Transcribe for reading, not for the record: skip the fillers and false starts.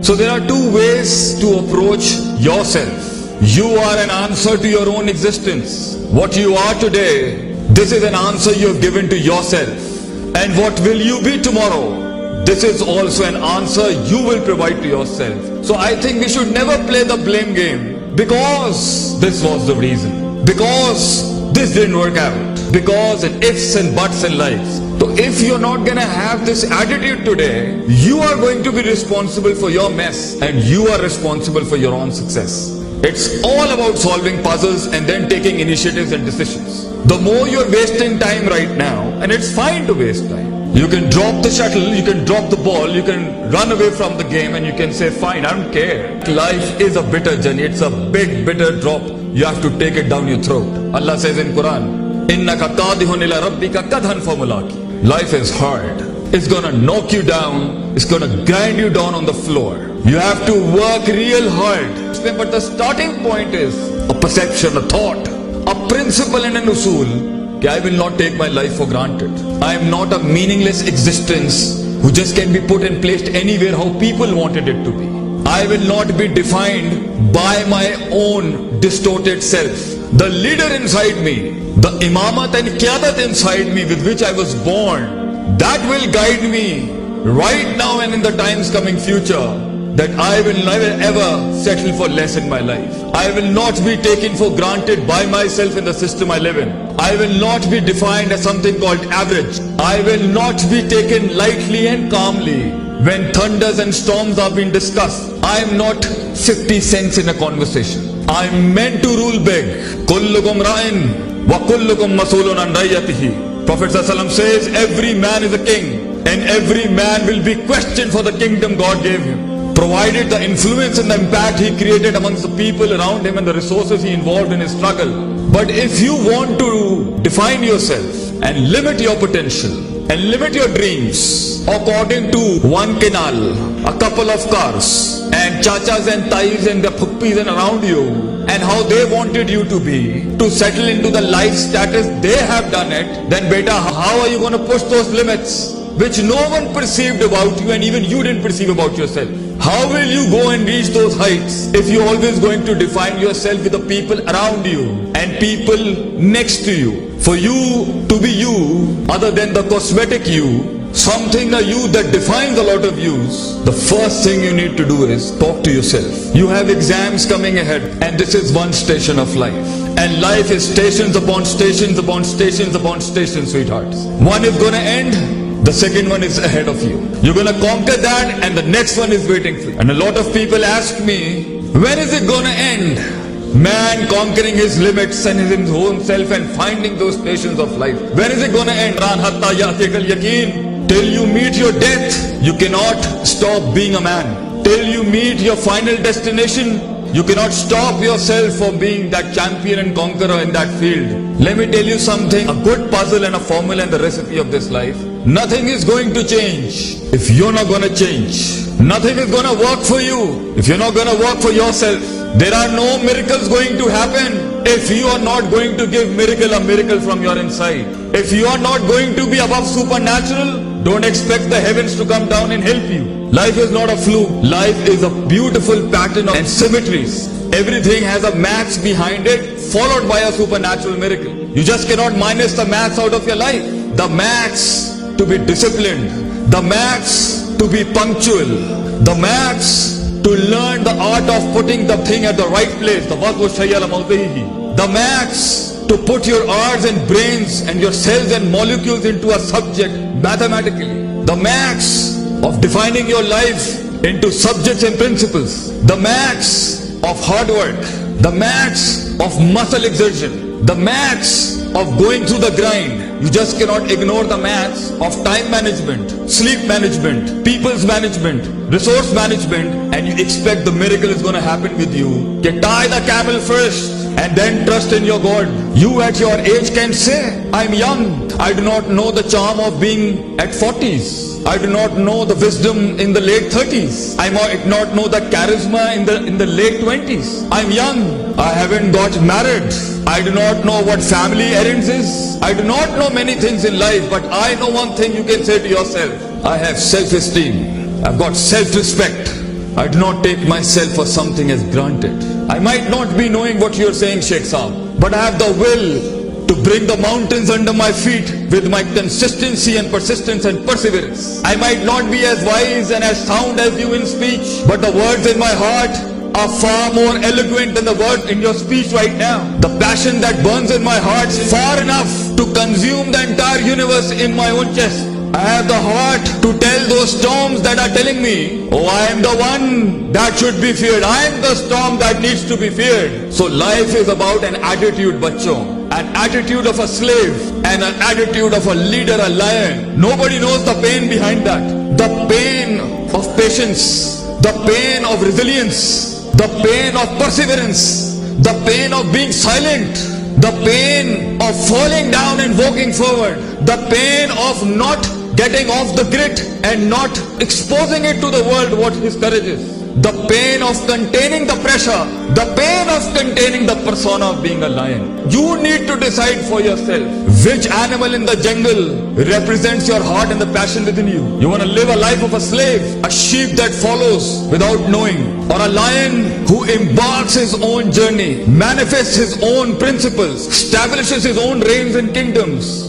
So there are two ways to approach yourself. You are an answer to your own existence. What you are today, this is an answer you have given to yourself. And what will you be tomorrow? This is also an answer you will provide to yourself. So I think we should never play the blame game. Because this was the reason. Because this didn't work out. Because and ifs and buts in life. So if you're not gonna have this attitude today, you are going to be responsible for your mess. And you are responsible for your own success. It's all about solving puzzles and then taking initiatives and decisions. The more you're wasting time right now, and it's fine to waste time. You can drop the shuttle, you can drop the ball, you can run away from the game and you can say, fine, I don't care. Life is a bitter journey, it's a big bitter drop. You have to take it down your throat. Allah says in Quran, إِنَّكَ قَادِهُنْ إِلَىٰ رَبِّكَ قَدْهًا فَمُلَاقِي. Life is hard. It's gonna knock you down, it's gonna grind you down on the floor. You have to work real hard. But the starting point is a perception, a thought, a principle and an usul. I will not take my life for granted. I am not a meaningless existence who just can be put and placed anywhere how people wanted it to be. I will not be defined by my own distorted self. The leader inside me, the imamat and qiyadat inside me with which I was born, that will guide me right now and in the times coming future. That I will never ever settle for less in my life. I will not be taken for granted by myself in the system I live in. I will not be defined as something called average. I will not be taken lightly and calmly when thunders and storms are being discussed. I am not 50 cents in a conversation. I am meant to rule big. Kullukum ra'in wa kullukum masulun an ra'iyatihi. Prophet ﷺ says every man is a king and every man will be questioned for the kingdom God gave him. Provided the influence and the impact he created amongst the people around him and the resources he involved in his struggle. But if you want to define yourself and limit your potential and limit your dreams according to one canal, a couple of cars and chachas and tais and the phuppis and around you and how they wanted you to be, to settle into the life status they have done it, then beta, how are you going to push those limits which no one perceived about you and even you didn't perceive about yourself? How will you go and reach those heights if you're always going to define yourself with the people around you and people next to you? For you to be you, other than the cosmetic you, something a you that defines a lot of yous, the first thing you need to do is talk to yourself. You have exams coming ahead and this is one station of life. And life is stations upon stations upon stations upon stations, sweethearts. One is gonna end. The second one is ahead of you. You're going to conquer that and the next one is waiting for you. And a lot of people ask me, when is it going to end? Man conquering his limits and his own self and finding those stations of life. When is it going to end? Till you meet your death, you cannot stop being a man. Till you meet your final destination, you cannot stop yourself from being that champion and conqueror in that field. Let me tell you something, a good puzzle and a formula and the recipe of this life. Nothing is going to change if you're not going to change. Nothing is going to work for you if you're not going to work for yourself. There are no miracles going to happen if you are not going to give a miracle from your inside. If you are not going to be above supernatural, don't expect the heavens to come down and help you. Life is not a fluke. Life is a beautiful pattern and symmetries. Everything has a maths behind it, followed by a supernatural miracle. You just cannot minus the maths out of your life. The maths to be disciplined, the maths to be punctual, the maths to learn the art of putting the thing at the right place, the maths to put your arts and brains and your cells and molecules into a subject mathematically, the maths of defining your life into subjects and principles, the maths of hard work, the maths of muscle exertion, the maths of going through the grind. You just cannot ignore the maths of time management, sleep management, people's management, resource management, and you expect the miracle is going to happen with you. Tie the camel first and then trust in your God. You at your age can say, I'm young. I do not know the charm of being at 40s. I do not know the wisdom in the late 30s. I might not know the charisma in the late 20s. I'm young. I haven't got married. I do not know what family errands is. I do not know many things in life, but I know one thing you can say to yourself. I have self-esteem. I've got self-respect. I do not take myself for something as granted. I might not be knowing what you are saying, Sheikh Saab, but I have the will to bring the mountains under my feet with my consistency and persistence and perseverance. I might not be as wise and as sound as you in speech, but the words in my heart are far more eloquent than the words in your speech right now. The passion that burns in my heart is far enough to consume the entire universe in my own chest. I have the heart to tell those storms that are telling me, oh, I am the one that should be feared. I am the storm that needs to be feared. So life is about an attitude, bachcho. An attitude of a slave and an attitude of a leader, a lion. Nobody knows the pain behind that. The pain of patience, the pain of resilience, the pain of perseverance, the pain of being silent, the pain of falling down and walking forward, the pain of not getting off the grid and not exposing it to the world what his courage is, the pain of containing the pressure, the pain of containing the persona of being a lion. You need to decide for yourself which animal in the jungle represents your heart and the passion within you. You want to live a life of a slave, a sheep that follows without knowing, or a lion who embarks his own journey, manifests his own principles, establishes his own reigns and kingdoms.